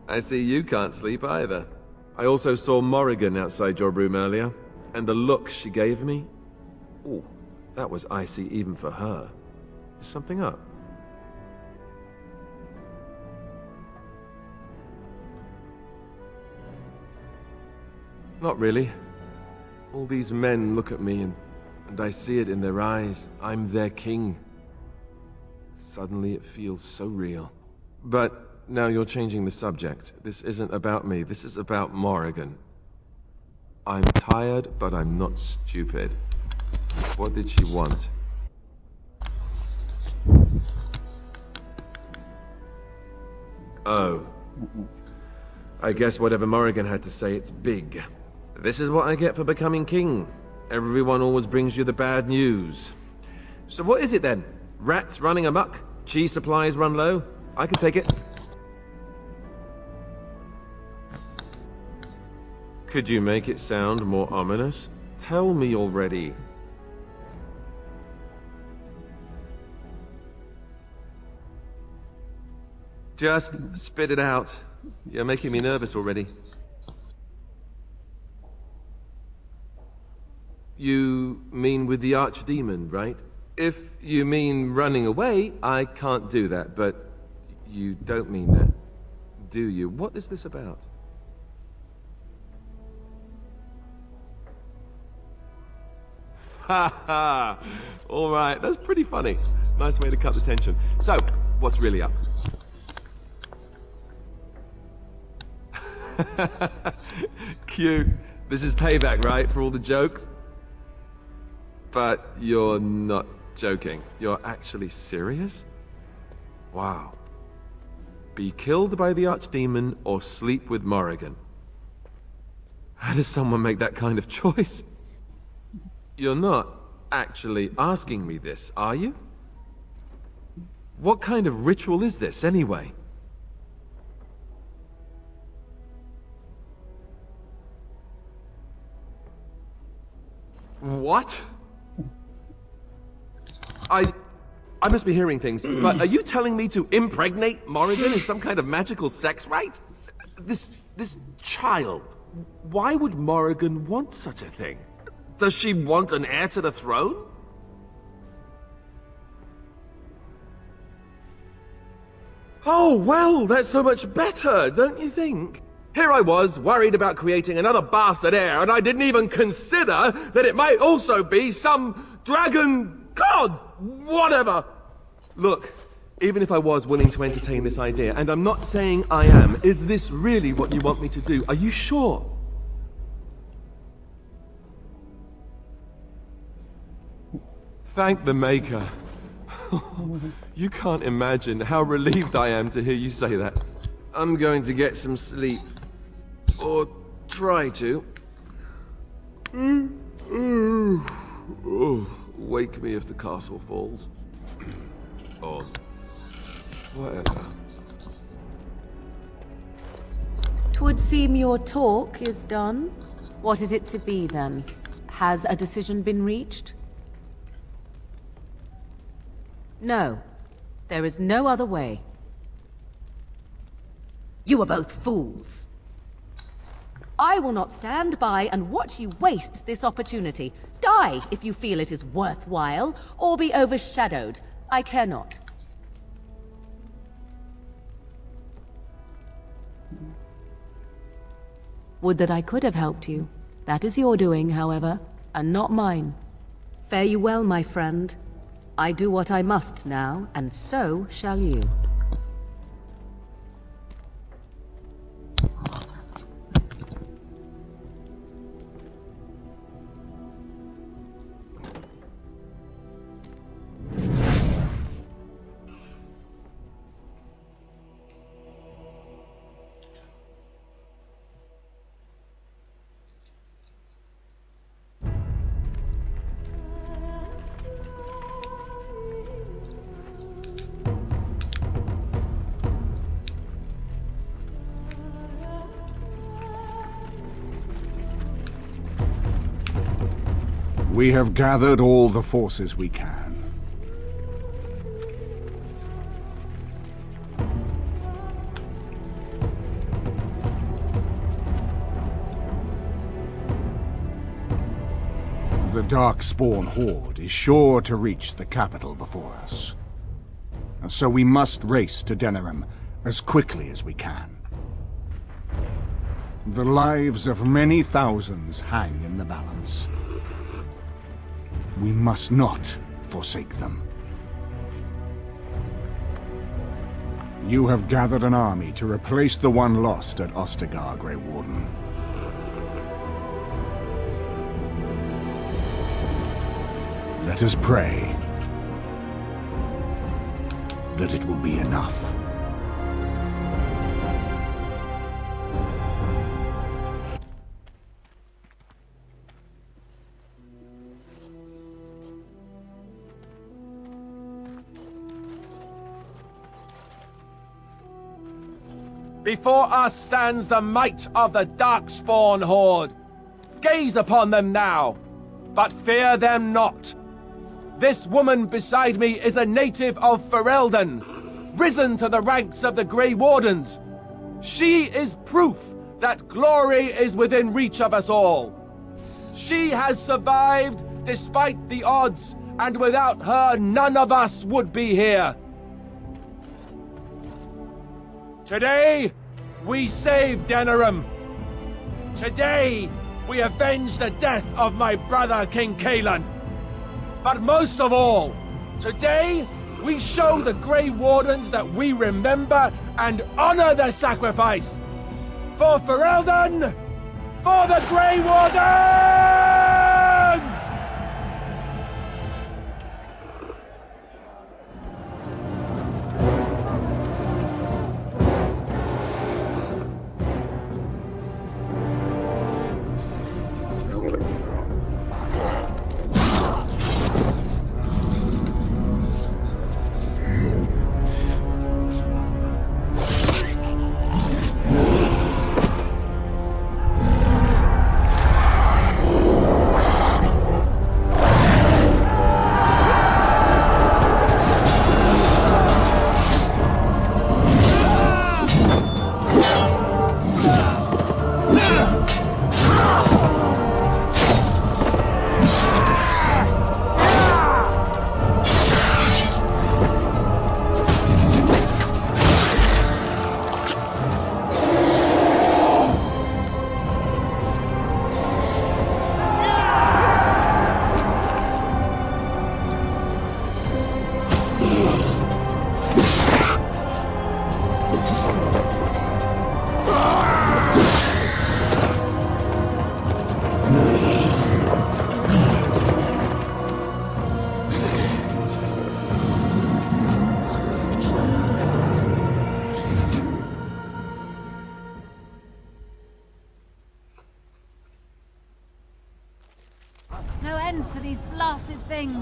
I see you can't sleep either. I also saw Morrigan outside your room earlier, and the look she gave me... Ooh, that was icy even for her. Is something up? Not really. All these men look at me and I see it in their eyes. I'm their king. Suddenly it feels so real. But now you're changing the subject. This isn't about me. This is about Morrigan. I'm tired, but I'm not stupid. What did she want? Oh. I guess whatever Morrigan had to say, it's big. This is what I get for becoming king. Everyone always brings you the bad news. So what is it then? Rats running amok? Cheese supplies run low? I can take it. Could you make it sound more ominous? Tell me already. Just spit it out. You're making me nervous already. You mean with the archdemon, right? If you mean running away, I can't do that, but you don't mean that, do you? What is this about? Ha ha! Alright, that's pretty funny. Nice way to cut the tension. So, what's really up? Cute. This is payback, right, for all the jokes? But you're not joking. You're actually serious? Wow. Be killed by the archdemon or sleep with Morrigan. How does someone make that kind of choice? You're not actually asking me this, are you? What kind of ritual is this, anyway? What? I must be hearing things, but are you telling me to impregnate Morrigan in some kind of magical sex rite? This child, why would Morrigan want such a thing? Does she want an heir to the throne? Oh, well, that's so much better, don't you think? Here I was, worried about creating another bastard heir, and I didn't even consider that it might also be some dragon god, whatever. Look, even if I was willing to entertain this idea, and I'm not saying I am, is this really what you want me to do? Are you sure? Thank the Maker. You can't imagine how relieved I am to hear you say that. I'm going to get some sleep. Or try to. Oh, wake me if the castle falls. Or whatever. 'Twould seem your talk is done. What is it to be, then? Has a decision been reached? No. There is no other way. You are both fools. I will not stand by and watch you waste this opportunity. Die if you feel it is worthwhile, or be overshadowed. I care not. Would that I could have helped you. That is your doing, however, and not mine. Fare you well, my friend. I do what I must now, and so shall you. We have gathered all the forces we can. Darkspawn horde is sure to reach the capital before us. And so we must race to Denerim as quickly as we can. The lives of many thousands hang in the balance. We must not forsake them. You have gathered an army to replace the one lost at Ostagar, Grey Warden. Let us pray that it will be enough. Before us stands the might of the Darkspawn horde. Gaze upon them now, but fear them not. This woman beside me is a native of Ferelden, risen to the ranks of the Grey Wardens. She is proof that glory is within reach of us all. She has survived despite the odds, and without her none of us would be here. Today, we save Denerim. Today, we avenge the death of my brother King Kaelan. But most of all, today, we show the Grey Wardens that we remember and honor their sacrifice. For Ferelden, for the Grey Wardens! No end to these blasted things.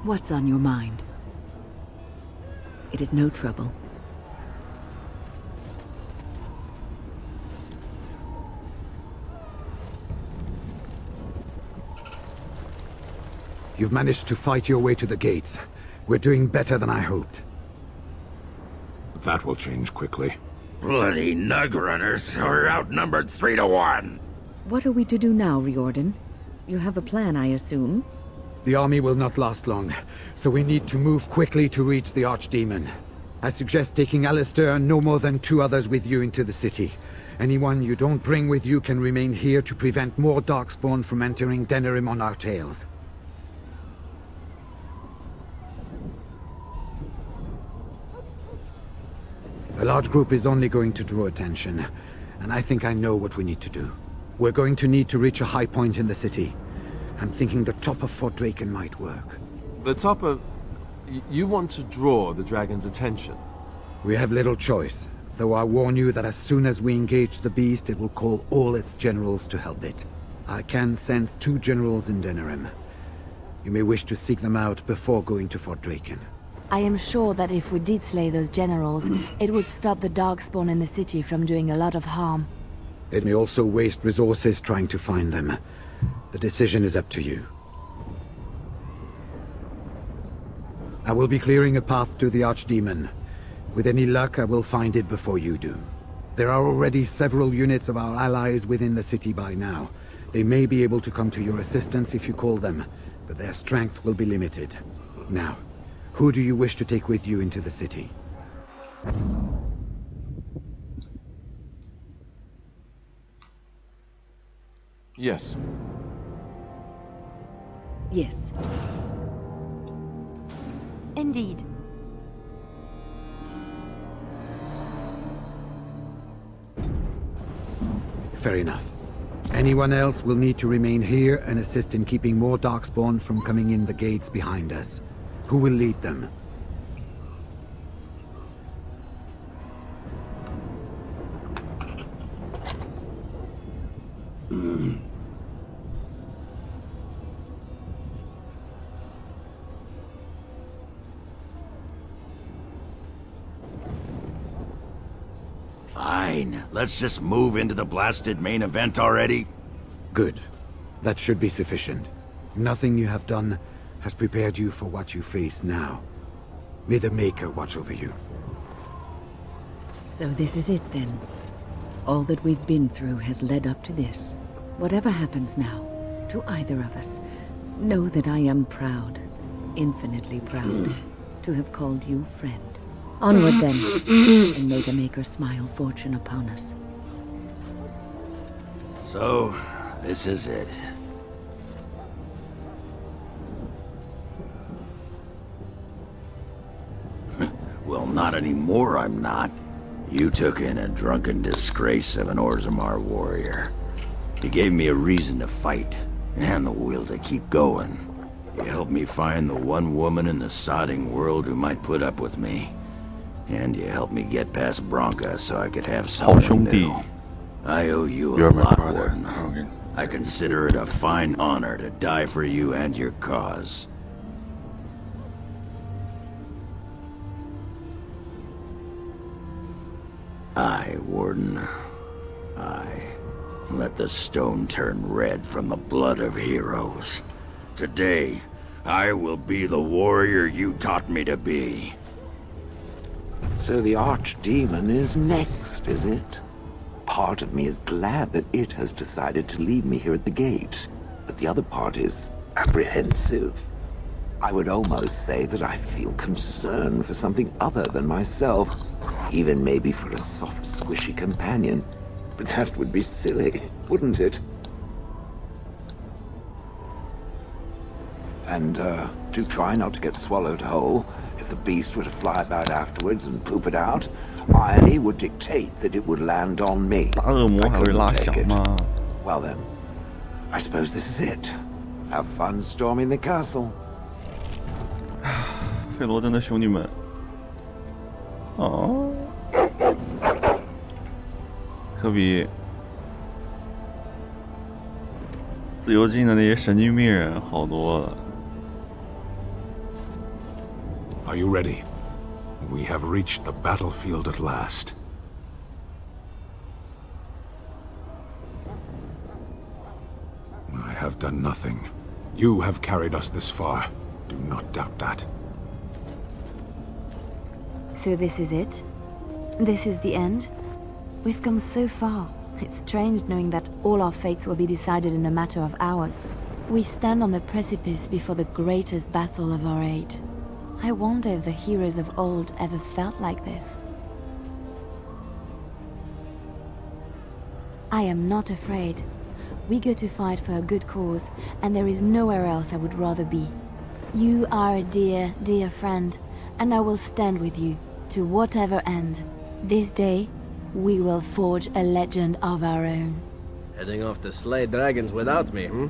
What's on your mind? It is no trouble. You've managed to fight your way to the gates. We're doing better than I hoped. That will change quickly. Bloody nug runners are outnumbered 3 to 1. What are we to do now, Riordan? You have a plan, I assume? The army will not last long, so we need to move quickly to reach the Archdemon. I suggest taking Alistair and no more than 2 others with you into the city. Anyone you don't bring with you can remain here to prevent more Darkspawn from entering Denerim on our tails. A large group is only going to draw attention, and I think I know what we need to do. We're going to need to reach a high point in the city. I'm thinking the top of Fort Draken might work. The top of... You want to draw the dragon's attention? We have little choice, though I warn you that as soon as we engage the beast, it will call all its generals to help it. I can sense 2 generals in Denerim. You may wish to seek them out before going to Fort Draken. I am sure that if we did slay those generals, it would stop the Darkspawn in the city from doing a lot of harm. It may also waste resources trying to find them. The decision is up to you. I will be clearing a path to the Archdemon. With any luck, I will find it before you do. There are already several units of our allies within the city by now. They may be able to come to your assistance if you call them, but their strength will be limited. Now, who do you wish to take with you into the city? Yes. Yes. Indeed. Fair enough. Anyone else will need to remain here and assist in keeping more Darkspawn from coming in the gates behind us. Who will lead them? Fine. Let's just move into the blasted main event already. Good. That should be sufficient. Nothing you have done has prepared you for what you face now. May the Maker watch over you. So this is it then. All that we've been through has led up to this. Whatever happens now, to either of us, know that I am proud, infinitely proud, to have called you friend. Onward then, and may the Maker smile fortune upon us. So, this is it. Well, not anymore, I'm not. You took in a drunken disgrace of an Orzammar warrior. You gave me a reason to fight, and the will to keep going. You helped me find the one woman in the sodding world who might put up with me. And you helped me get past Bronca so I could have someone new. I owe you a lot, Warden. Okay. I consider it a fine honor to die for you and your cause. Aye, Warden. Aye. Let the stone turn red from the blood of heroes. Today, I will be the warrior you taught me to be. So the Archdemon is next, is it? Part of me is glad that it has decided to leave me here at the gate, but the other part is apprehensive. I would almost say that I feel concern for something other than myself, even maybe for a soft, squishy companion. But that would be silly, wouldn't it? And, do try not to get swallowed whole. If the beast were to fly about afterwards and poop it out, irony would dictate that it would land on me. 大恶魔 I 还会 couldn't 拉 take 响 it. 吗？ Well then, I suppose this is it. Have fun storming the castle. 费罗登的兄弟们。哦。可比自由境的那些神经病人好多了。Are you ready? We have reached the battlefield at last. I have done nothing. You have carried us this far. Do not doubt that. So this is it? This is the end? We've come so far. It's strange knowing that all our fates will be decided in a matter of hours. We stand on the precipice before the greatest battle of our age. I wonder if the heroes of old ever felt like this. I am not afraid. We go to fight for a good cause, and there is nowhere else I would rather be. You are a dear, dear friend, and I will stand with you, to whatever end. This day, we will forge a legend of our own. Heading off to slay dragons without me, hmm?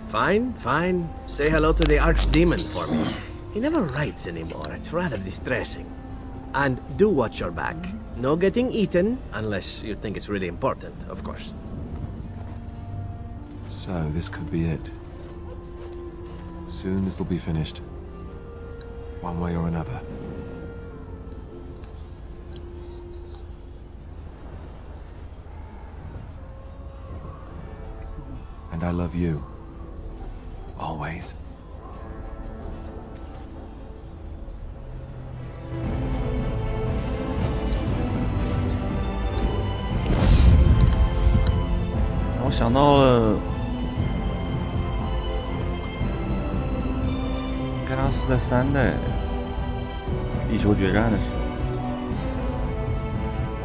Fine, fine. Say hello to the archdemon for me. He never writes anymore, it's rather distressing. And do watch your back. No getting eaten, unless you think it's really important, of course. So, this could be it. Soon this will be finished. One way or another. And I love you. Always.我想到了盖拉斯在3代地球决战的时候，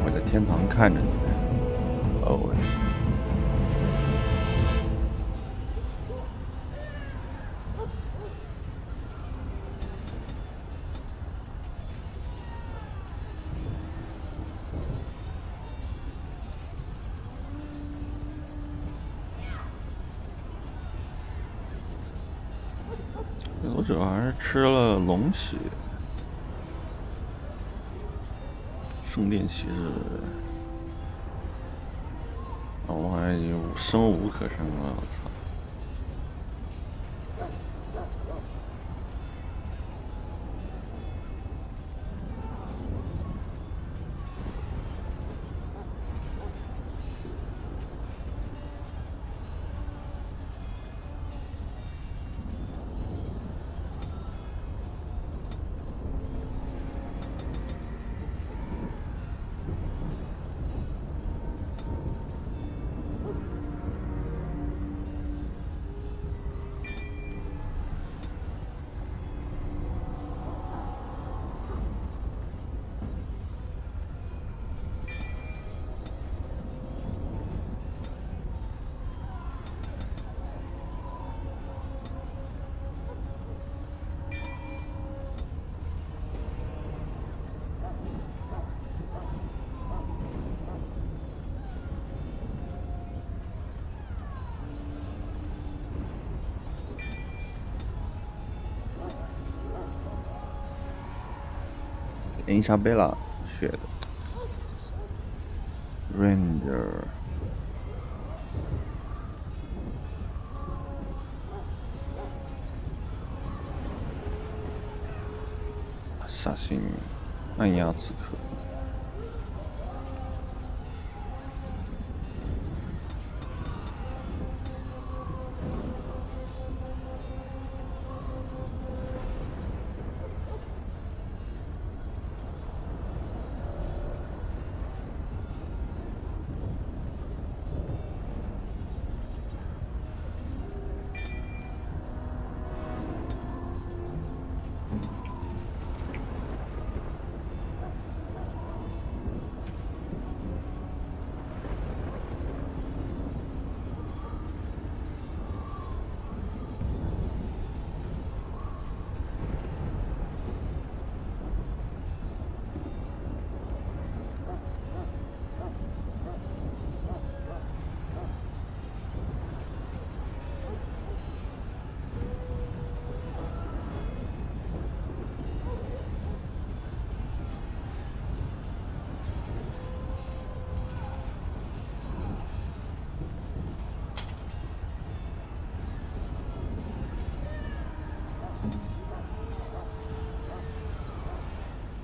我在天堂看着你，always。我主要还是吃了龙血，圣殿骑士，我还有生无可生了，我操！伊莎贝拉学的 Ranger， 萨辛暗鸦刺客。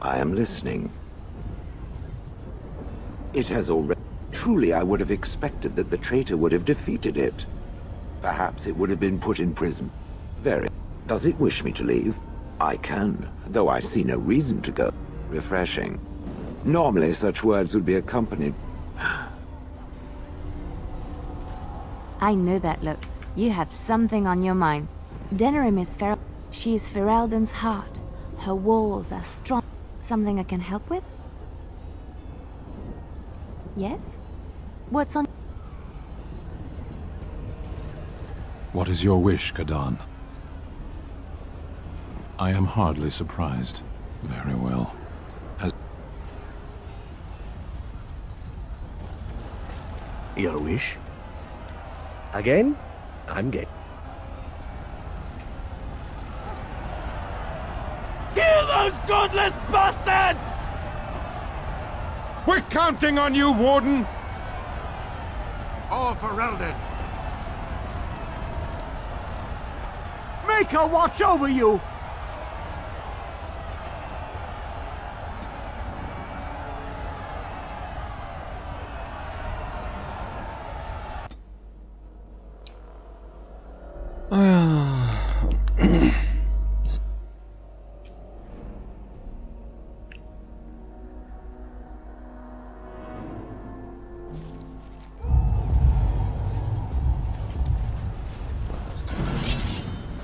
I am listening. It has already... Truly, I would have expected that the traitor would have defeated it. Perhaps it would have been put in prison. Very. Does it wish me to leave? I can, though I see no reason to go. Refreshing. Normally, such words would be accompanied... I know that look. You have something on your mind. Denerim is Fer... She is Ferelden's heart. Her walls are strong. Something I can help with? Yes? What's on... What is your wish, Kadan? I am hardly surprised. Very well. As Your wish? Again? I'm game. Kill those godless bastards! We're counting on you, Warden! All for Eldon. Make her watch over you!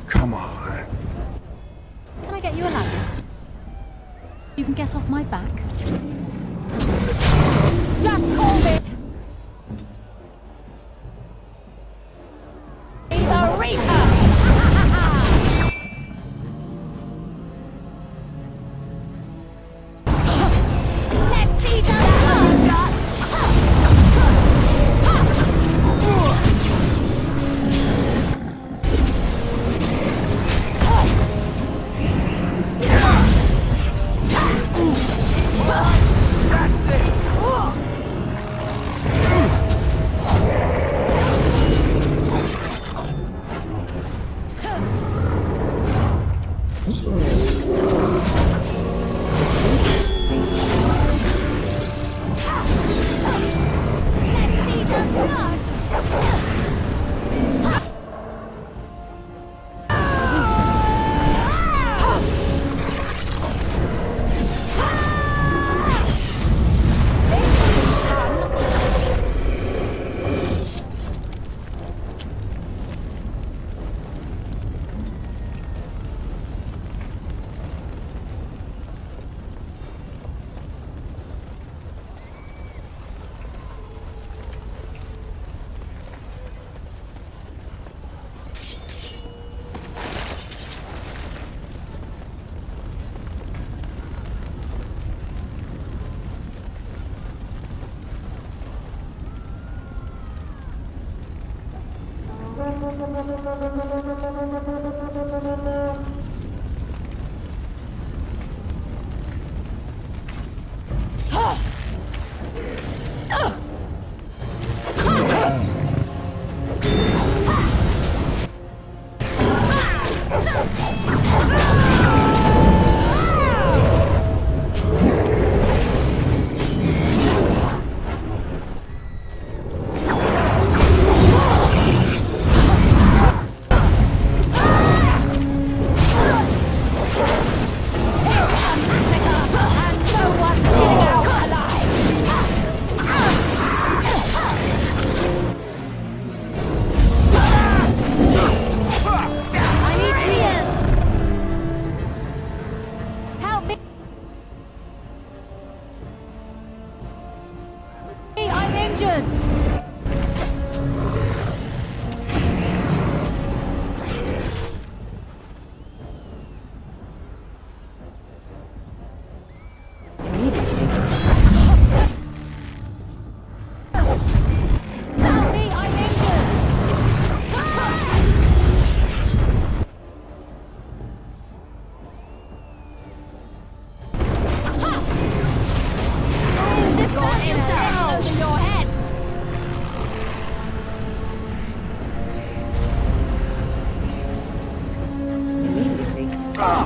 Come on. Can I get you a ladder? You can get off my back. Just call me the Reaper! Let's see some blood!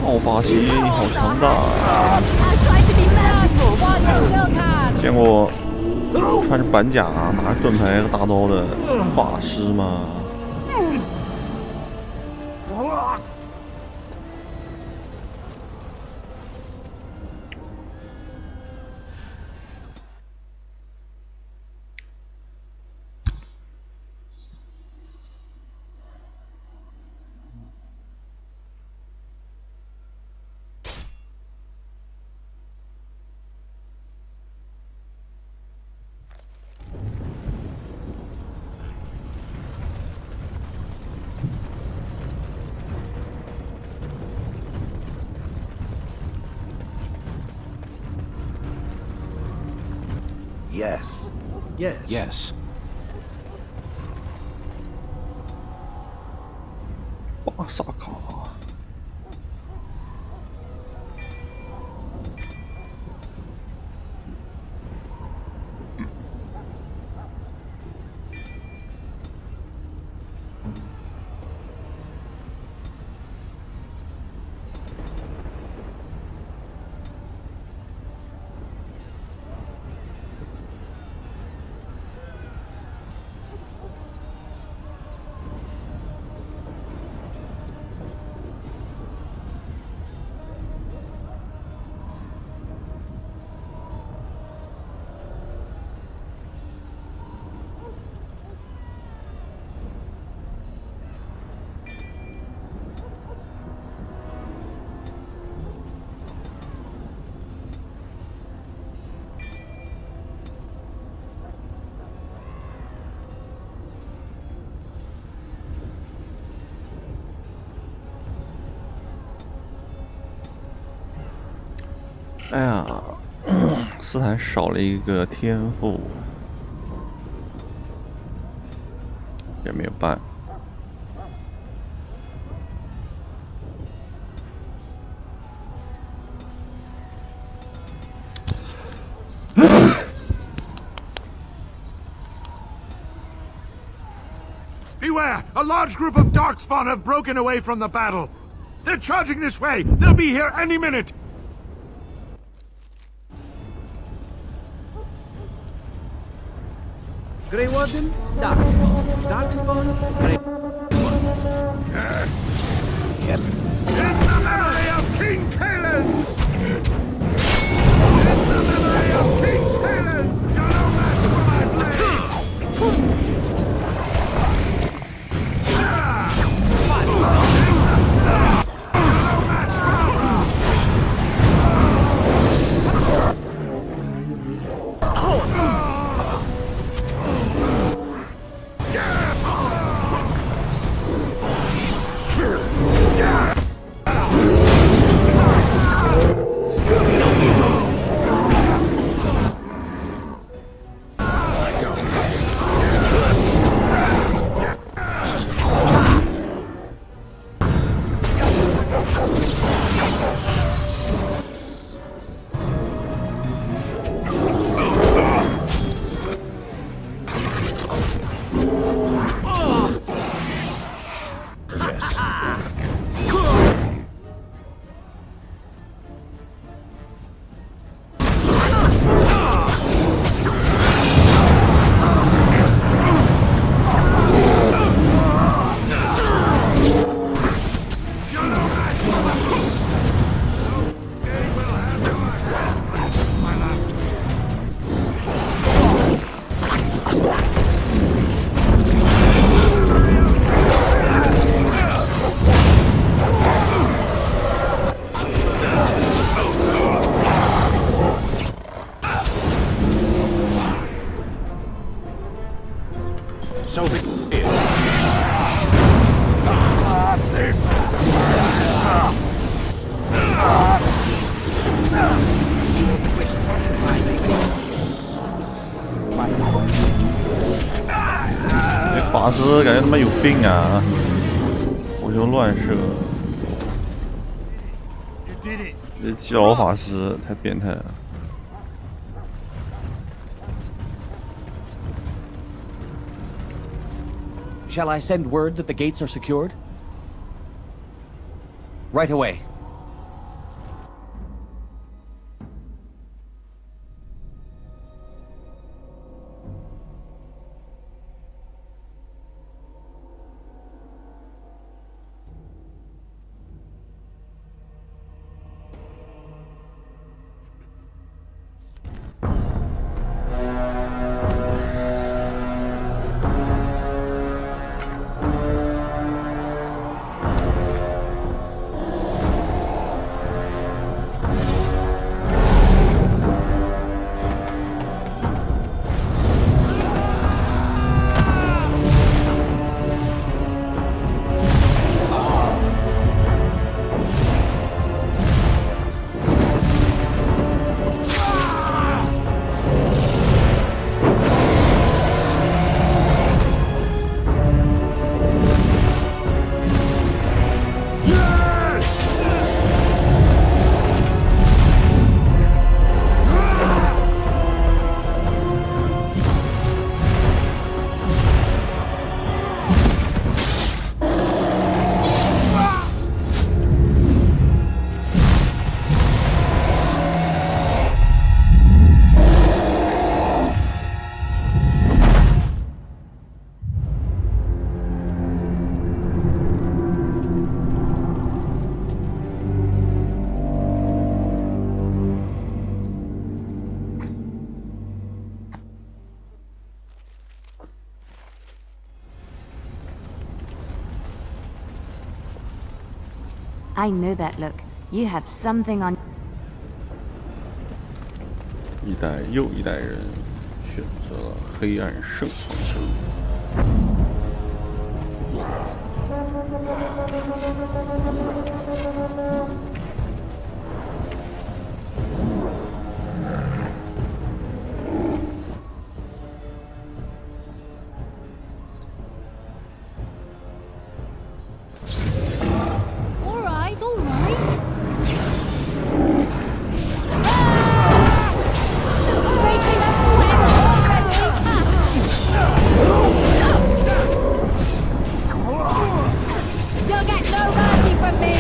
爆发机好强大！ I try to be merciful while you still can. 见过穿着板甲、拿着盾牌和大刀的法师吗？Yes. Yes. Yes. 巴萨卡。哎呀，斯坦少了一个天赋，也没有办。Beware! A large group of Darkspawn have broken away from the battle. They're charging this way. They'll be here any minute. Grey Warden, Darkspawn. Darkspawn, Grey In the memory of King Kaelin! In the memory of King Kaelin! You're no match for my blade! So be it. 这法师感觉他妈有病啊！我就乱射，这基佬法师太变态了。 Shall I send word that the gates are secured? Right away. I know that look. You have something on. 一代又一代人选择了黑暗圣皇之路。All right, all right. Rating us already. You'll get no mercy from me.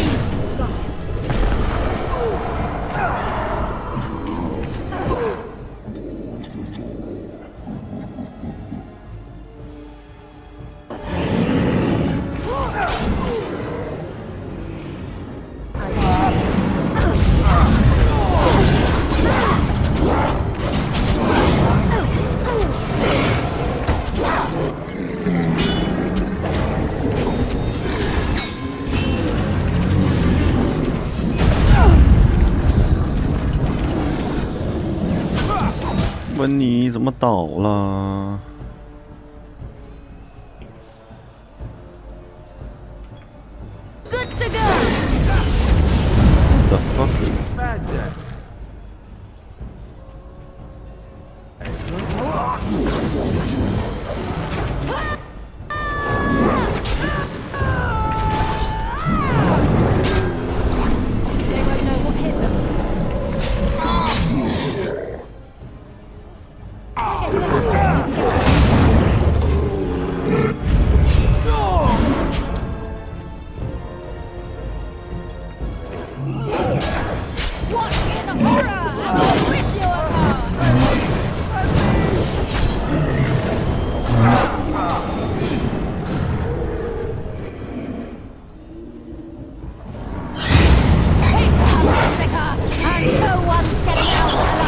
温妮怎么倒了？ Good to go. The fuck? They won't know what hit them. What in horror? I'll rip you apart. It's a massacre, and no one's getting out alive.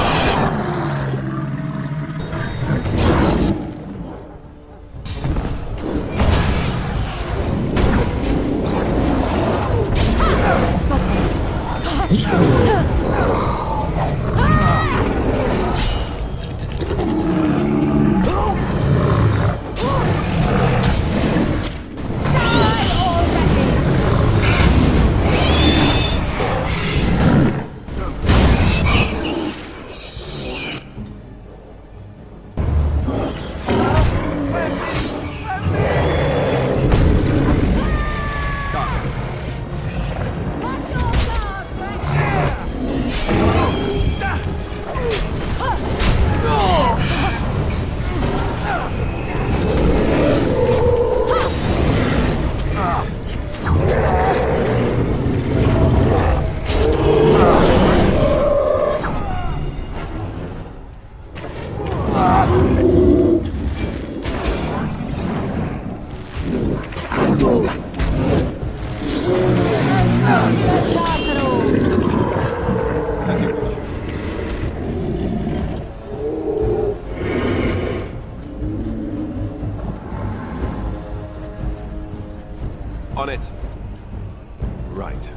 On it. Right.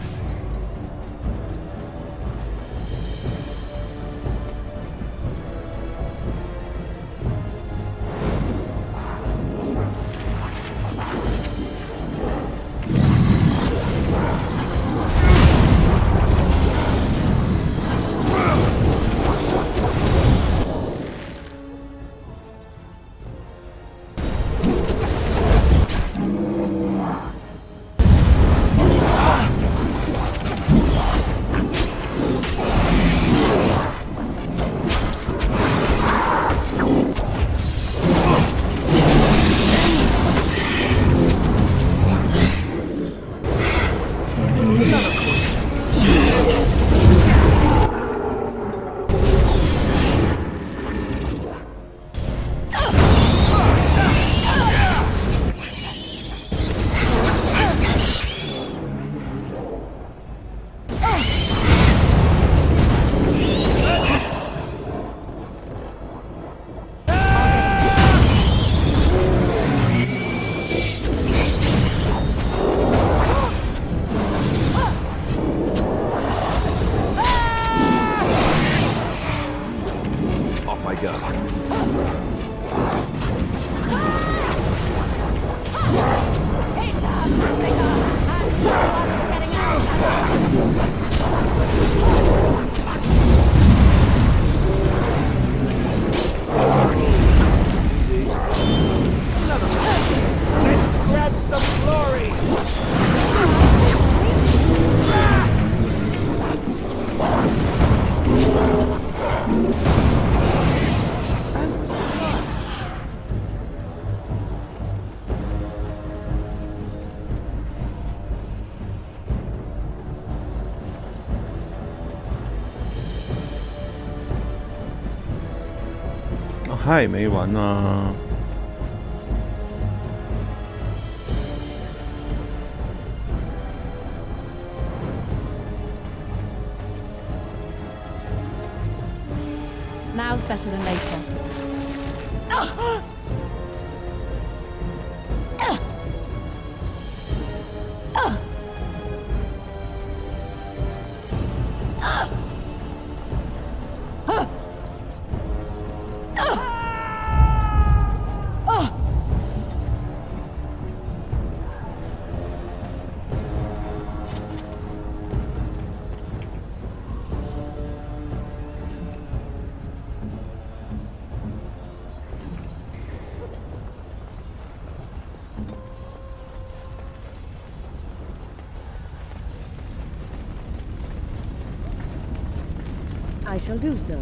go. Grab some glory! Oh, 还没完呢。Now's better than later. I shall do so.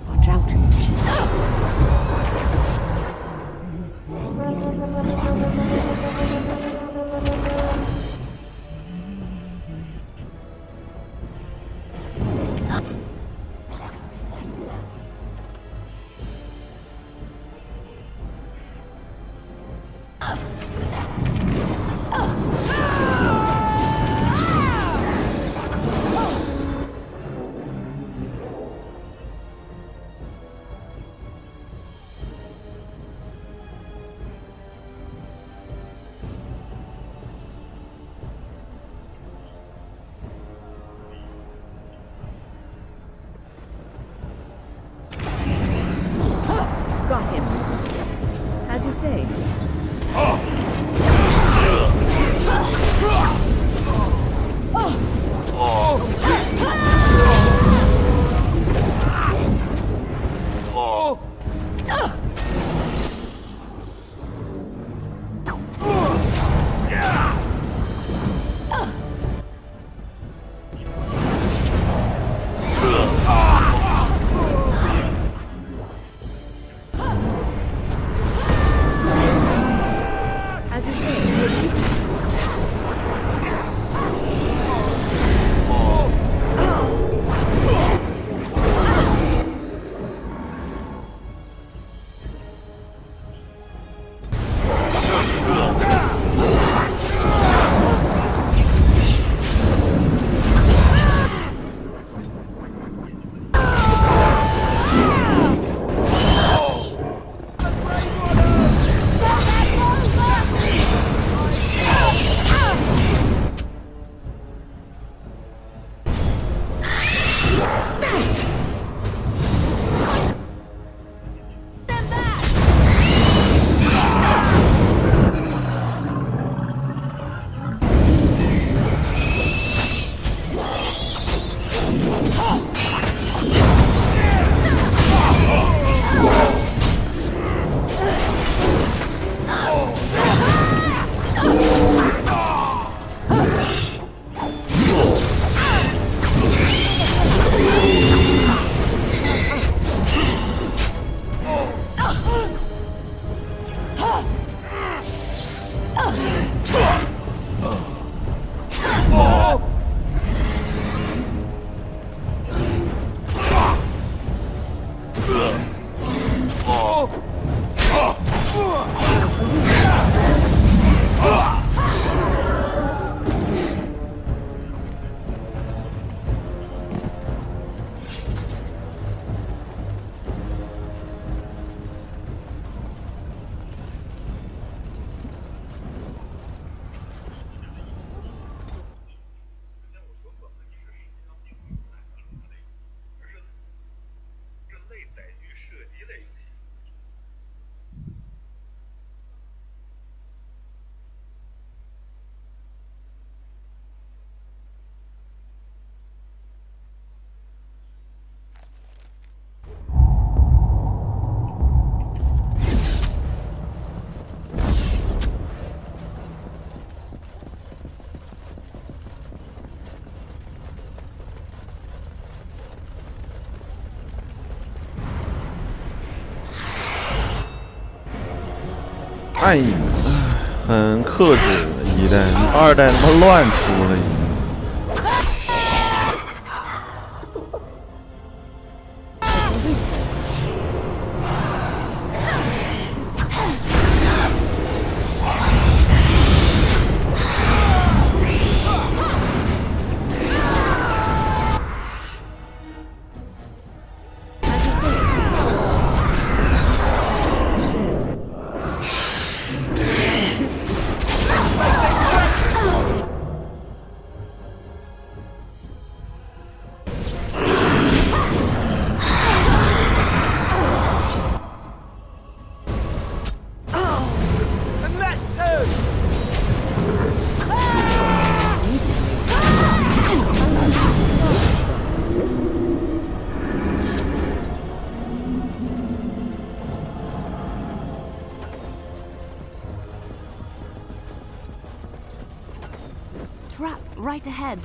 Watch out. Got him. As you say. 哎，很克制一代，2代他妈乱出了已经。Trap right ahead.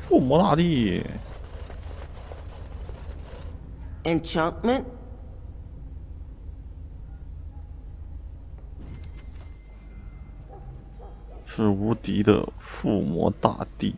父魔大帝 Enchantment? 是无敌的父魔大帝。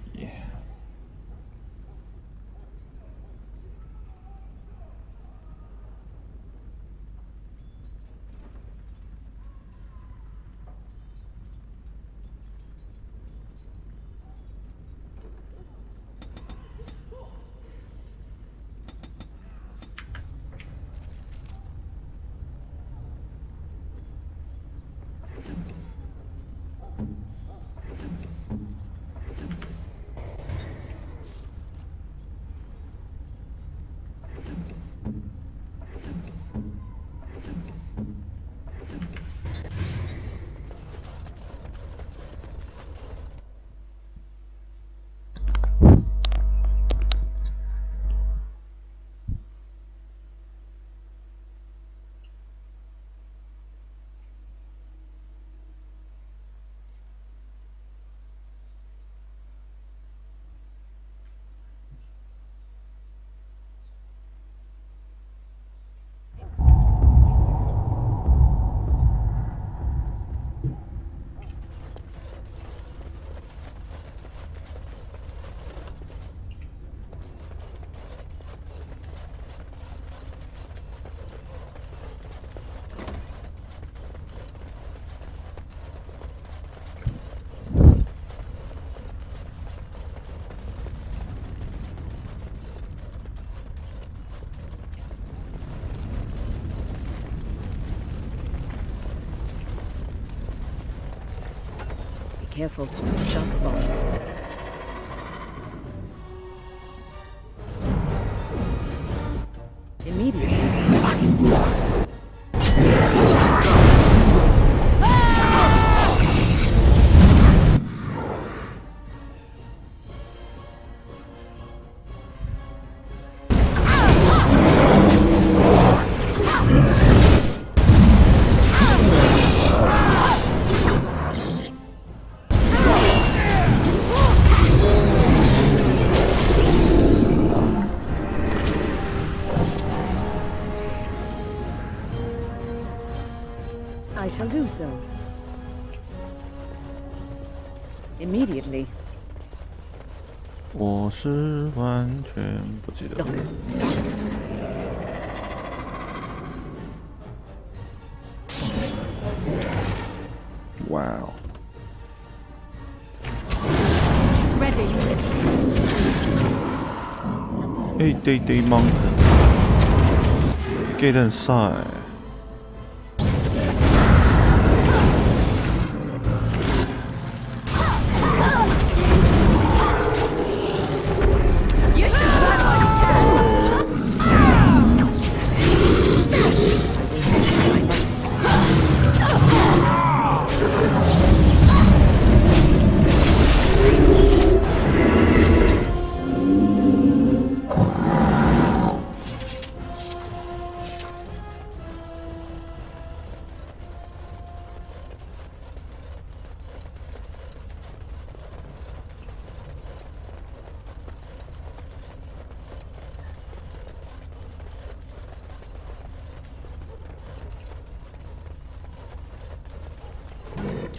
Careful, shark spot. Immediately. so. Immediately. 我是完全不记得。Wow. Ready. Hey, mountain. Get inside.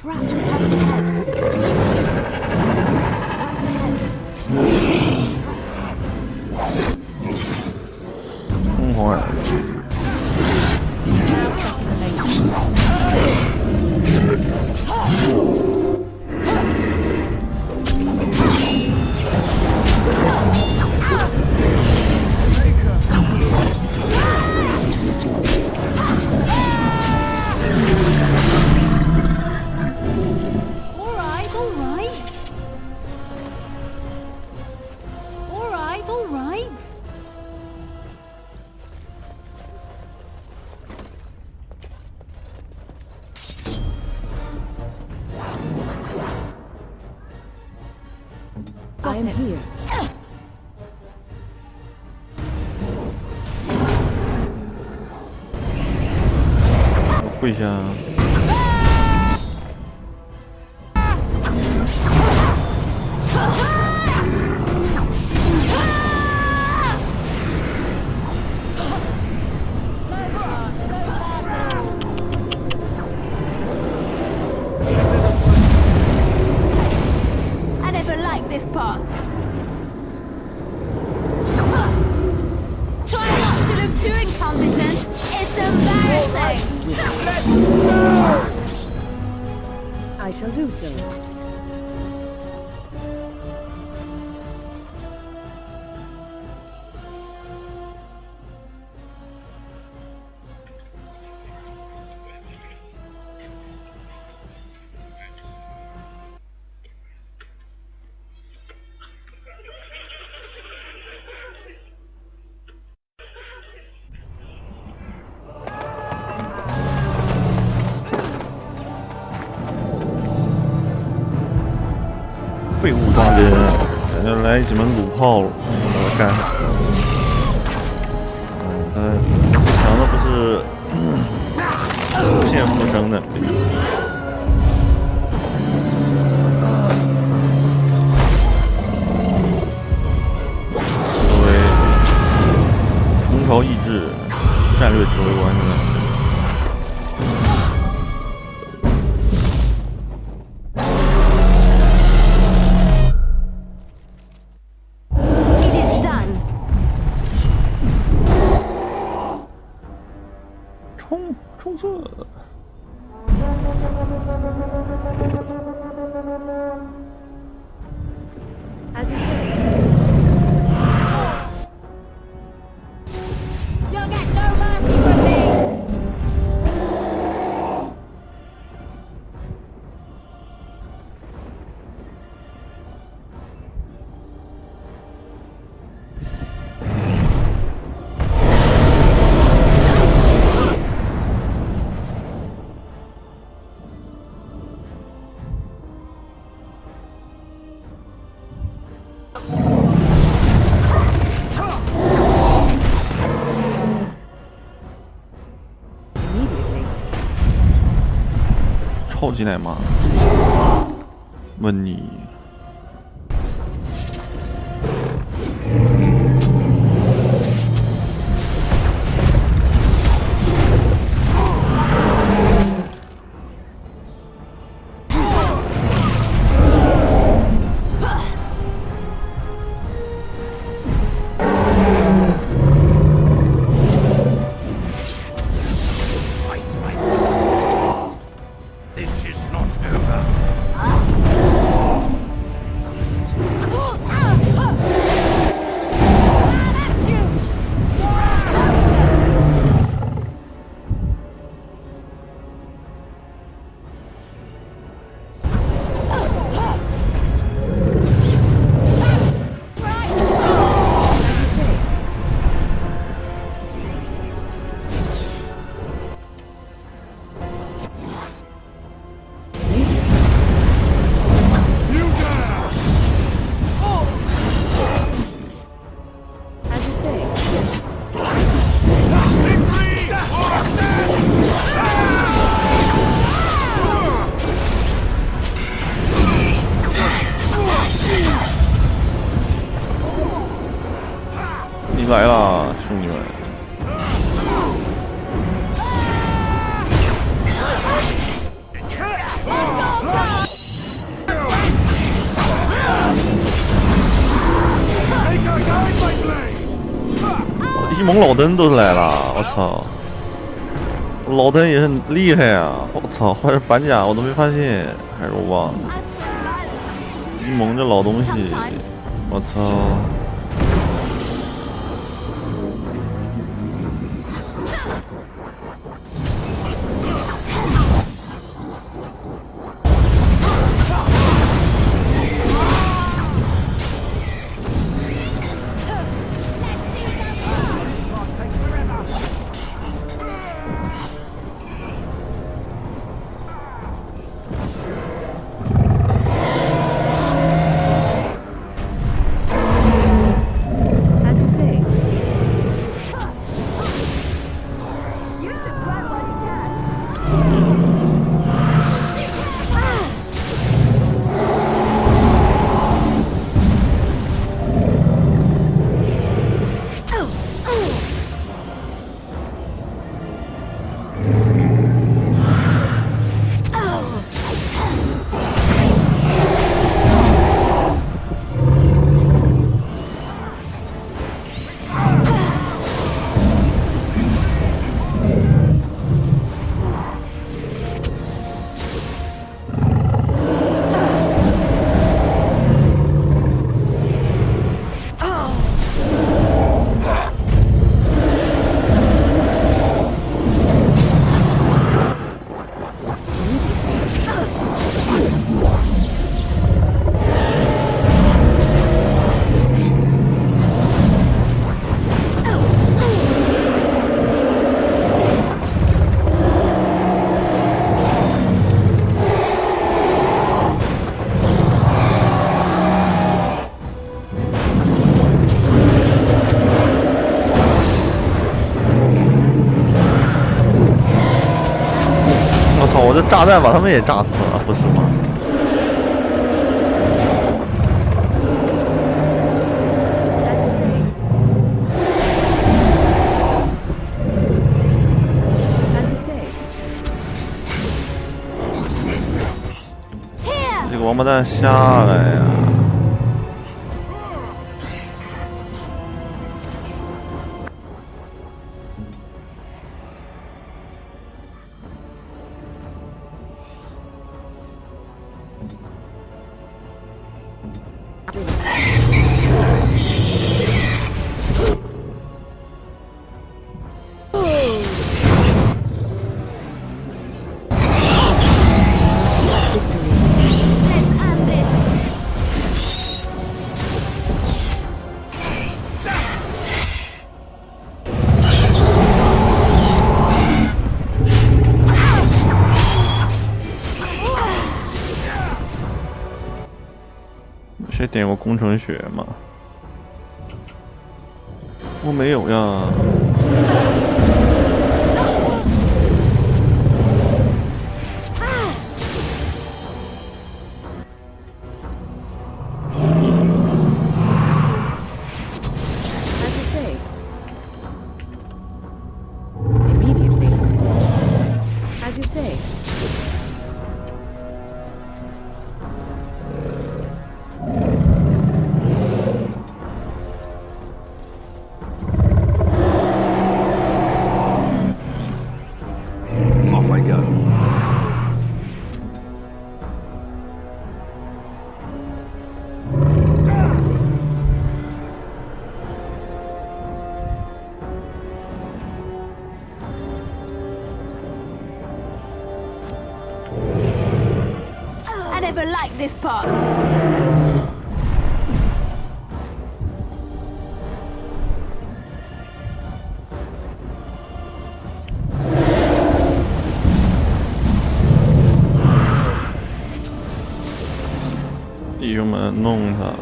Trap just ahead. I am here. 我跪下。I never liked this part. Try not to look too incompetent. It's embarrassing. I shall do so.废物大人，来几门弩炮，我干死。他强的不是无限复生的。作为虫巢意志战略指挥官的。冲刺！凑进来吗？问你。来了，兄弟们！一蒙老登都是来了，我操！老登也很厉害啊！我操，换成板甲我都没发现，还是我忘了。一蒙这老东西，我操！我这炸弹把他们也炸死了，不是吗？这个王八蛋下来呀！谁点过工程学吗？我没有呀。never liked this part. 弟兄们，弄他！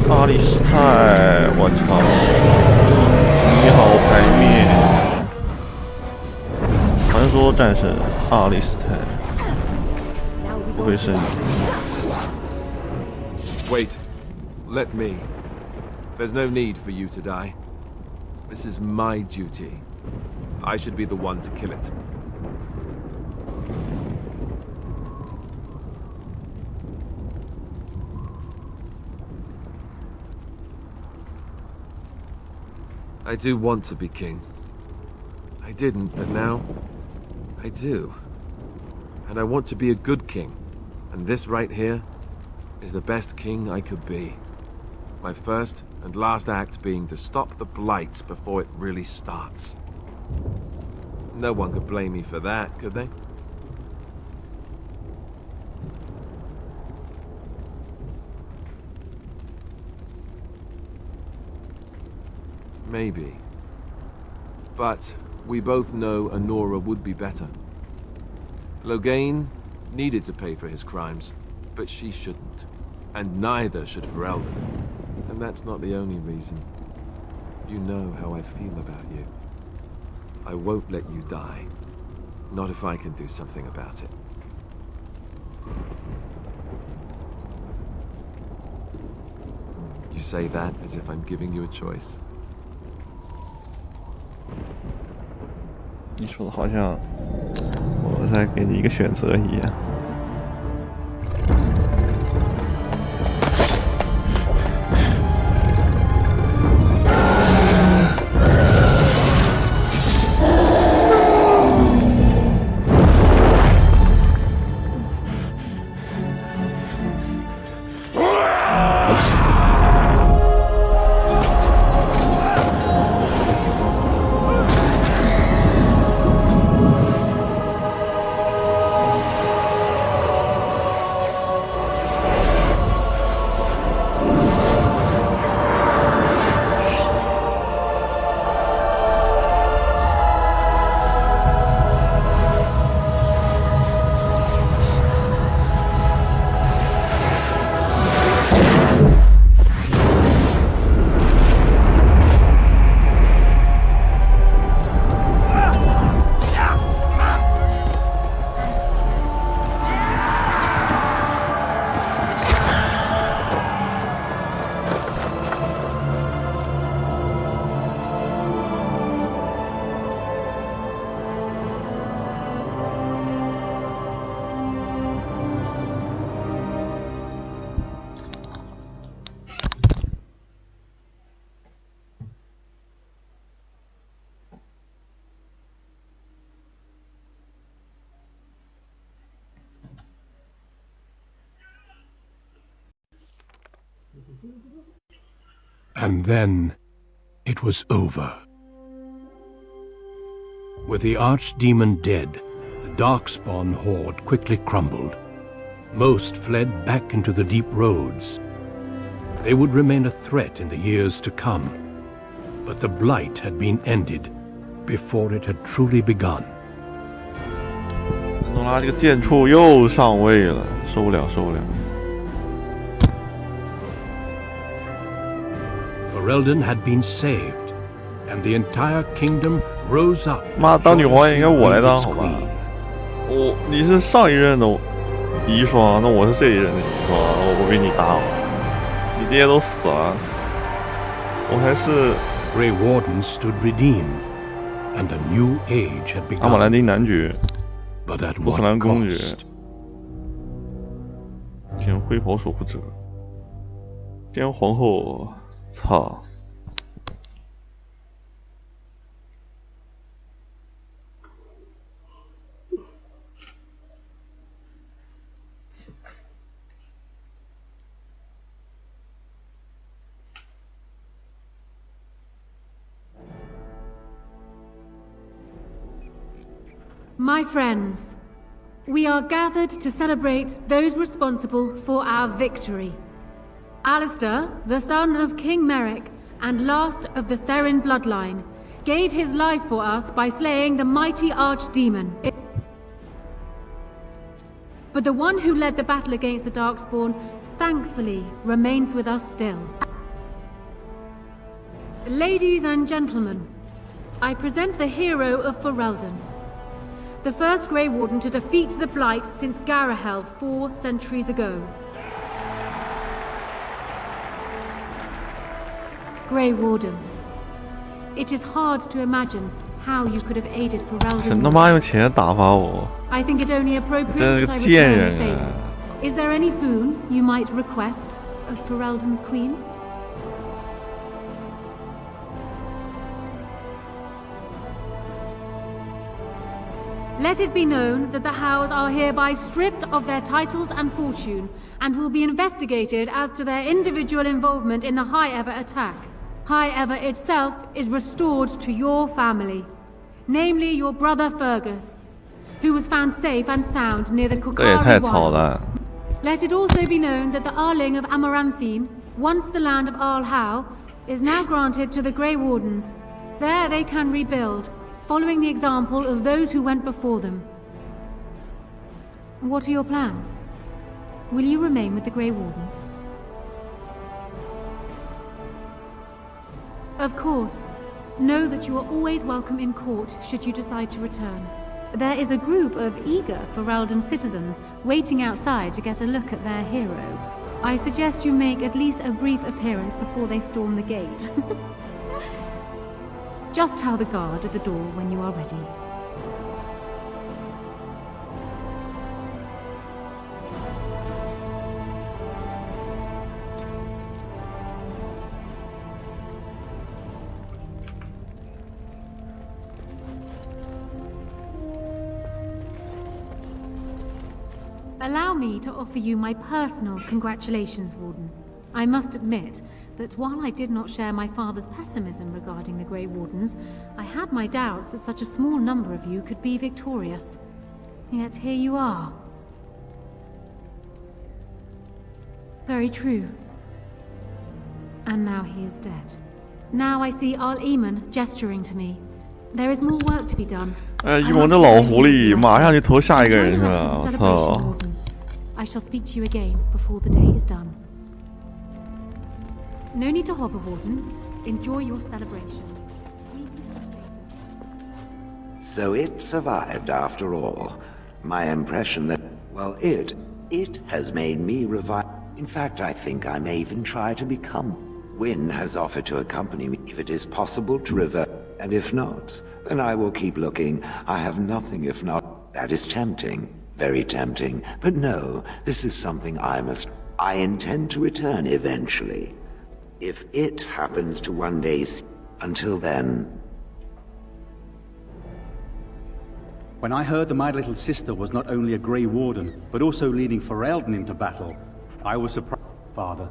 阿利斯泰，我操！你好，白面。传说战神阿利斯泰，不会是你。Wait, let me. There's no need for you to die. This is my duty. I should be the one to kill it. I do want to be king. I didn't, but now I do. And I want to be a good king. And this right here is the best king I could be. My first and last act being to stop the Blight before it really starts. No one could blame me for that, could they? Maybe. But we both know Honora would be better. Loghain needed to pay for his crimes, but she shouldn't. And neither should Ferelden. And that's not the only reason. You know how I feel about you. I won't let you die. Not if I can do something about it. You say that as if I'm giving you a choice. 你说的好像我在给你一个选择一样。And then it was over. With the archdemon dead, the Darkspawn horde quickly crumbled. Most fled back into the deep roads. They would remain a threat in the years to come, but the Blight had been ended before it had truly begun. 诺拉这个贱畜又上位了，受不了，受不了。 Ferelden had been saved, and the entire kingdom rose up. 妈，当女皇也应该我来当，好吧？你是上一任的遗孀，那我是这一任的遗孀，我不比你大吗？你爹都死了，我还是。Grey Warden stood redeemed, and a new age had 阿玛兰 begun. 丁男爵， But at 波斯 what 兰公爵， cost? 兼灰袍守护者，兼皇后，操！ My friends, we are gathered to celebrate those responsible for our victory. Alistair, the son of King Merrick and last of the Therin bloodline, gave his life for us by slaying the mighty archdemon. But the one who led the battle against the Darkspawn, thankfully, remains with us still. Ladies and gentlemen, I present the hero of Ferelden. The first Grey Warden to defeat the Blight since Garahel 4 centuries ago. Grey Warden. It is hard to imagine how you could have aided 神 Ferelden. 他妈用钱打发我， I think it only appropriate 真是 that 个 I 贱 return 人 the 啊！ favor. Is there any boon you might request of Ferelden's queen? Let it be known that the Hows are hereby stripped of their titles and fortune, and will be investigated as to their individual involvement in the High Ever attack. High Ever itself is restored to your family, namely your brother Fergus, who was found safe and sound near the 这也太 Kukari 草了 Wilds. Let it also be known that the Arling of Amaranthine, once the land of Arl Howe, is now granted to the Grey Wardens. There they can rebuild, following the example of those who went before them. What are your plans? Will you remain with the Grey Wardens? Of course, know that you are always welcome in court should you decide to return. There is a group of eager Ferelden citizens waiting outside to get a look at their hero. I suggest you make at least a brief appearance before they storm the gate. Just tell the guard at the door when you are ready. Allow me to offer you my personal congratulations, Warden. I must admit that while I did not share my father's pessimism regarding the Grey Wardens, I had my doubts that such a small number of you could be victorious. Yet here you are. Very true. And now he is dead. Now I see Arl Eamon gesturing to me. There is more work to be done. 哎，一蒙这老狐狸马上就投下一个人去了，我操！ I shall speak to you again before the day is done. No need to hover, Warden. Enjoy your celebration. So it survived after all. My impression that, well, it has made me revive. In fact, I think I may even try to become. Wynne has offered to accompany me if it is possible to revert, and if not, then I will keep looking. I have nothing if not. That is tempting, very tempting. But no, this is something I intend to return eventually. If it happens to one day, until then. When I heard that my little sister was not only a Grey Warden, but also leading Ferelden into battle, I was surprised, Father.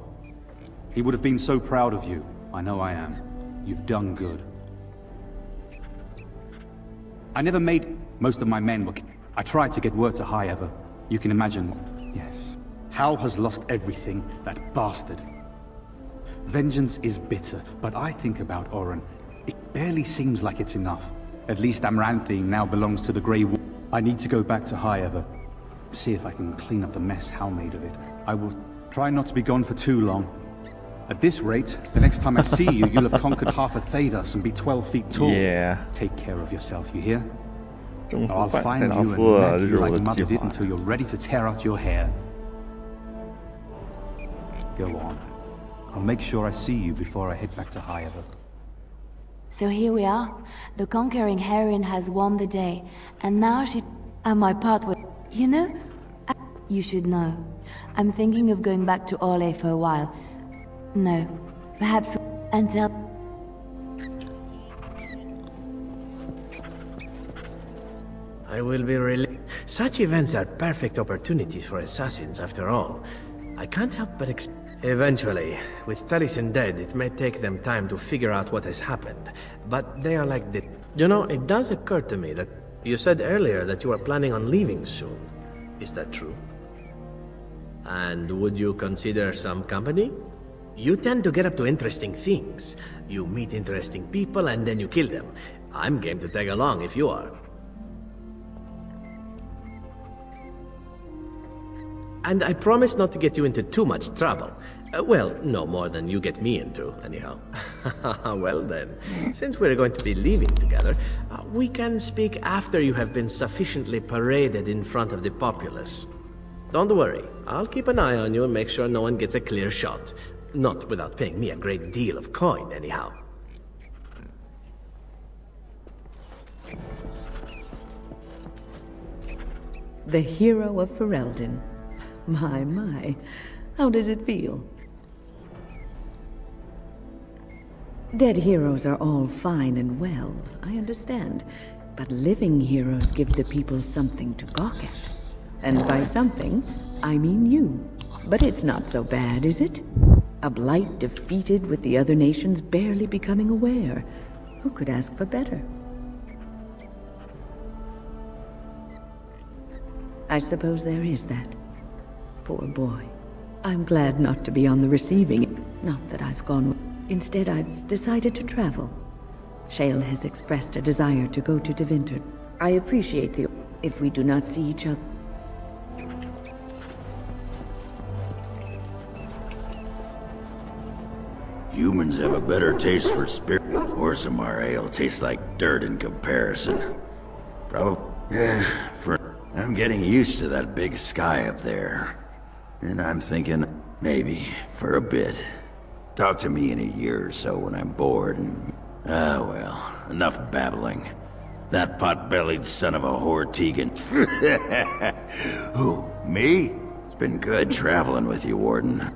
He would have been so proud of you. I know I am. You've done good. I never made... Most of my men were... I tried to get word to High Ever. You can imagine... Yes. Hal has lost everything, that bastard. Vengeance is bitter, but I think about Oren. It barely seems like it's enough. At least Amaranthine now belongs to the Grey War. I need to go back to High Ever. See if I can clean up the mess Hal made of it. I will try not to be gone for too long. At this rate, the next time I see you, you'll have conquered half of Thedas and be 12 feet tall. Yeah. Take care of yourself, you hear? 征服 I'll 反 find 塞纳 you 斯 and 啊， nag 这是 you 我 like 的 Mother 计 did 划。 until you're ready to tear out your hair. Go on. I'll make sure I see you before I head back to High Ever. So here we are. The conquering heroine has won the day, and now she... And my part was... You know, you should know. I'm thinking of going back to Orlais for a while. No, perhaps until... I will be really... Such events are perfect opportunities for assassins, after all. I can't help but Eventually, with Taliesin dead, it may take them time to figure out what has happened. But they are like this. You know, it does occur to me that you said earlier that you are planning on leaving soon. Is that true? And would you consider some company? You tend to get up to interesting things. You meet interesting people and then you kill them. I'm game to tag along if you are. And I promise not to get you into too much trouble. Well, no more than you get me into, anyhow. Well then, since we're going to be leaving together, we can speak after you have been sufficiently paraded in front of the populace. Don't worry, I'll keep an eye on you and make sure no one gets a clear shot. Not without paying me a great deal of coin, anyhow. The hero of Ferelden. My. How does it feel? Dead heroes are all fine and well, I understand. But living heroes give the people something to gawk at. And by something, I mean you. But it's not so bad, is it? A blight defeated with the other nations barely becoming aware. Who could ask for better? I suppose there is that. Poor boy. I'm glad not to be on the receiving end. Not that I've gone... Instead, I've decided to travel. Shale has expressed a desire to go to Deventer. I appreciate the... If we do not see each other... Humans have a better taste for spirit. Orzammar ale tastes like dirt in comparison. Probably... I'm getting used to that big sky up there. And I'm thinking, maybe, for a bit. Talk to me in a year or so when I'm bored and... Ah, well, enough babbling. That pot-bellied son of a whore Tegan. Who, me? It's been good traveling with you, Warden.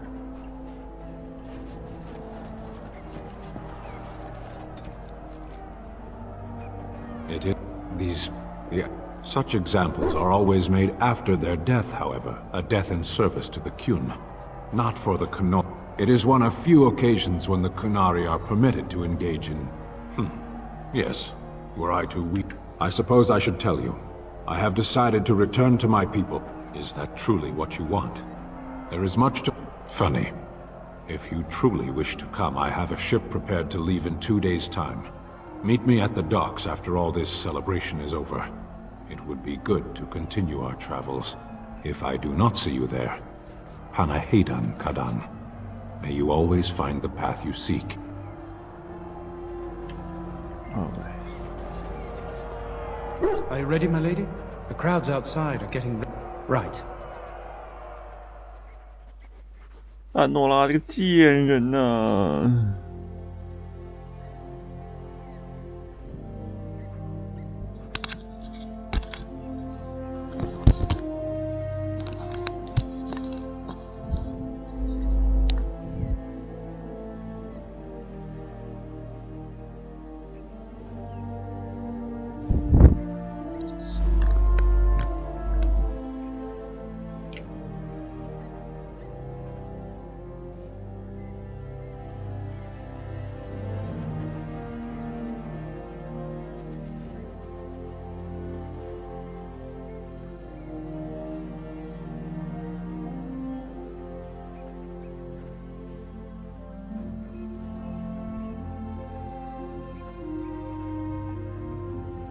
Such examples are always made after their death, however. A death in service to the Qun. Not for the Qunari. It is one of few occasions when the Qunari are permitted to engage in... Yes. Were I to weep, I suppose I should tell you. I have decided to return to my people. Is that truly what you want? There is much to... Funny. If you truly wish to come, I have a ship prepared to leave in 2 days' time. Meet me at the docks after all this celebration is over. It would be good to continue our travels. If I do not see you there, Panahedan Kadan. May you always find the path you seek. Are you ready, my lady? The crowds outside are getting... Right. 安诺拉这个贱人呐！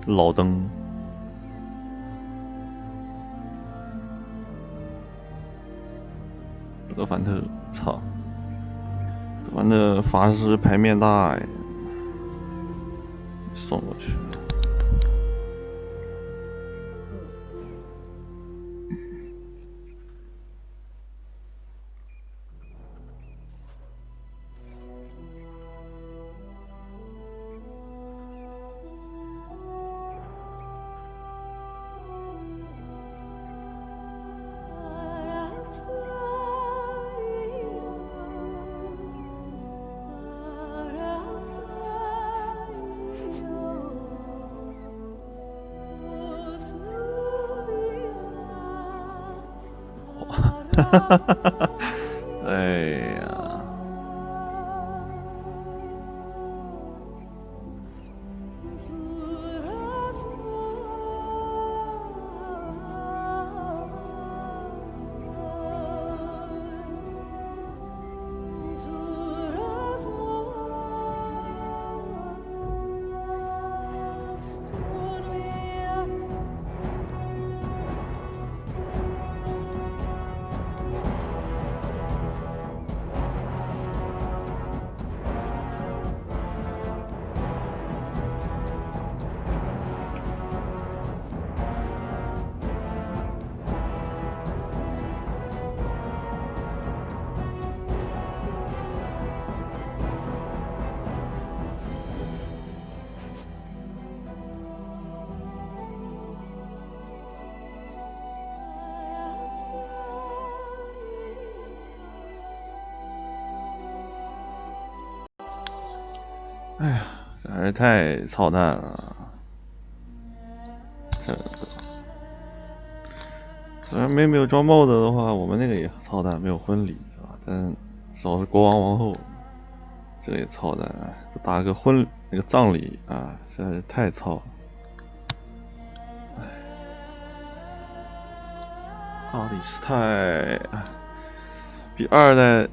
老登，德凡特，操！德凡特法师牌面大，送过去。哎呀，哎呀，这还是太操蛋了。这个虽然没有装 mod 的话，我们那个也操蛋，没有婚礼是吧？但至少是国王王后，这个也操蛋，打个那个葬礼啊，实在是太操了。阿里斯泰比2代，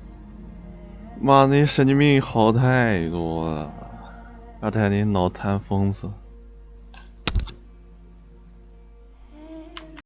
妈那些神经病好太多了。2代那脑瘫疯子。